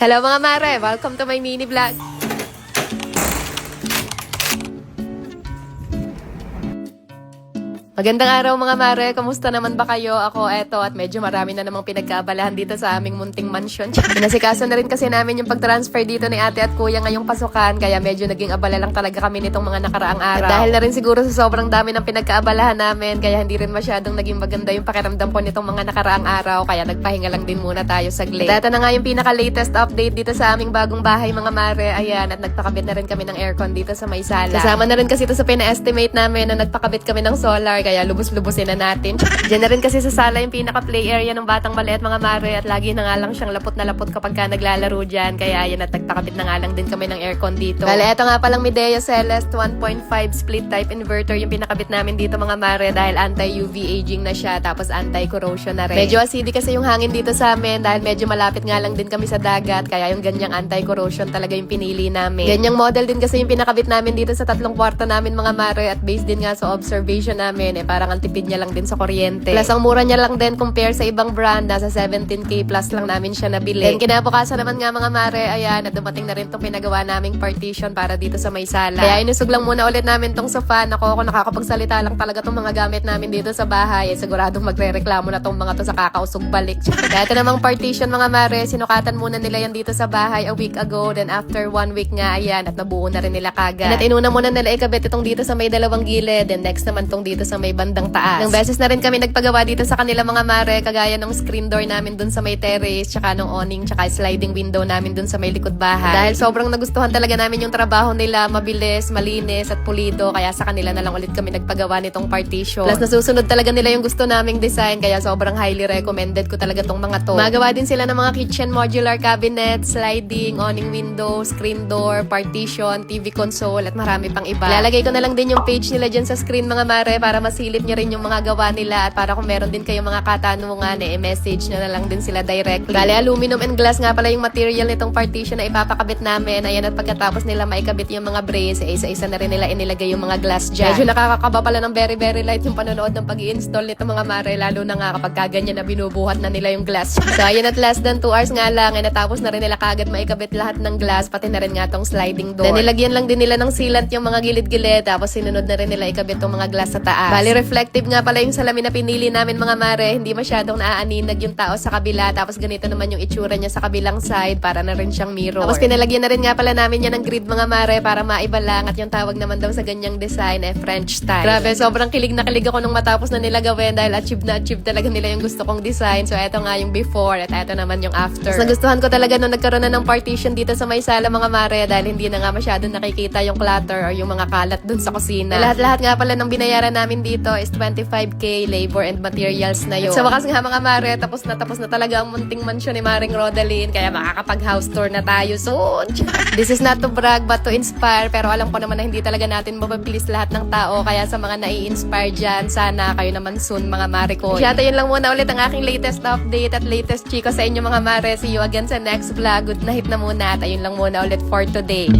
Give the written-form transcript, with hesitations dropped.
Hello mga mare! Welcome to my mini vlog! Magandang araw mga mare, kamusta naman ba kayo? Ako eto at medyo marami na namang pinagkaabalahan dito sa aming munting mansion. Pinasikaso na rin kasi namin yung pag-transfer dito ni ate at kuya ngayong pasukan, kaya medyo naging abala lang talaga kami nitong mga nakaraang araw. At dahil na rin siguro sa sobrang dami ng pinagkaabalahan namin, kaya hindi rin masyadong naging maganda yung pakiramdam ko nitong mga nakaraang araw, kaya nagpahinga lang din muna tayo saglit. At ito na nga yung pinaka-latest update dito sa aming bagong bahay mga mare, ayan, at nagpakabit na rin kami ng aircon dito sa may sala. Kasama na rin kasi ito sa pina-estimate namin na nagpakabit kami ng solar, kaya lubos-lubusin na natin. Diyan na rin kasi sa sala yung pinaka-play area ng batang maliit mga mare at lagi na nga lang siyang lapot na lapot kapag ka naglalaro dyan. Kaya yan at nagpakabit na nga lang din kami ng aircon dito. Bale, eto nga palang Midea Celeste 1.5 split type inverter yung pinakabit namin dito mga mare dahil anti-UV aging na siya tapos anti-corrosion na rin. Medyo acidic kasi yung hangin dito sa amin dahil medyo malapit nga lang din kami sa dagat kaya yung ganyang anti-corrosion talaga yung pinili namin. Ganyang model din kasi yung pinakabit namin dito sa 3 kwarto namin mga mare at based din nga sa observation namin parang ang tipid niya lang din sa kuryente. Plus, ang mura niya lang din compare sa ibang brand. Nasa 17k plus lang namin siya nabili. Then, kinabukasan naman nga mga mare, ayan, at dumating na rin itong pinagawa naming partition para dito sa may sala. Kaya inusog lang muna ulit namin tong sofa. Ako, kung nakakapagsalita lang talaga tong mga gamit namin dito sa bahay, siguradong magre-reklamo na tong mga to sa kakausog balik. Kaya ito namang partition mga mare, sinukatan muna nila yan dito sa bahay a week ago. Then, after 1 week nga, ayan, at nabuo na rin nila kagad. At inuna muna nila ikabit itong dito sa may dalawang gilid. Then, next naman tong dito sa may bandang taas. Nang beses na rin kami nagpagawa dito sa kanila mga mare, kagaya ng screen door namin dun sa may terrace, tsaka ng awning, tsaka sliding window namin dun sa may likod bahay. Dahil sobrang nagustuhan talaga namin yung trabaho nila, mabilis, malinis, at pulido, kaya sa kanila na lang ulit kami nagpagawa nitong partition. Plus nasusunod talaga nila yung gusto naming design, kaya sobrang highly recommended ko talaga tong mga to. Magawa din sila ng mga kitchen modular cabinet, sliding, awning window, screen door, partition, TV console, at marami pang iba. Lalagay ko na lang din yung page nila dyan sa screen mga mare para masilip nyo rin yung mga gawa nila at para kung meron din kayong mga katanungan message nyo na lang din sila directly. Bale, aluminum and glass nga pala yung material nitong partition na ipapakabit namin. Ayan, at pagkatapos nila maikabit yung mga brace, isa-isa na rin nila inilagay yung mga glass dyan. Medyo nakakakaba pala ng very very light yung panonood ng pag-i-install nito mga mare, lalo na nga kapag kaganyan na binubuhat na nila yung glass. So ayan, at less than 2 hours nga lang ay natapos na rin nila kagad maikabit lahat ng glass, pati na rin nga tong sliding door. Then nilagyan lang din nila ng sealant yung mga gilid-gilid, tapos sinunod na rin nila ikabit tong mga glass sa taas. Bale, reflective nga pala yung salamin na pinili namin mga mare, hindi masyadong naaaninag yung tao sa kabila, tapos ganito naman yung itsura niya sa kabilang side, para na rin siyang mirror. Tapos pinalagyan na rin nga pala namin yan ng grid mga mare para maiba lang, at yung tawag naman daw sa ganyang design French style. Grabe, sobrang kilig na kilig ako nung matapos na nila gawin dahil achieve na achieve talaga nila yung gusto kong design. So eto nga yung before at eto naman yung after. Mas nagustuhan ko talaga nung nagkaroon na ng partition dito sa may sala mga mare dahil hindi na nga masyadong nakikita yung clutter or yung mga kalat dun sa kusina. Lahat-lahat nga pala ng binayaran namin dito is 25k labor and materials na yun. At sa wakas nga mga mare, tapos na talaga ang munting mansyon ni Maring Rodaline, kaya makakapag-house tour na tayo soon. This is not to brag but to inspire, pero alam ko naman na hindi talaga natin mapabilis lahat ng tao, kaya sa mga nai-inspire dyan, sana kayo naman soon mga mare ko. Kaya yun lang muna ulit ang aking latest update at latest chika sa inyo mga mare. See you again sa next vlog. Good night na muna at ayun lang muna ulit for today.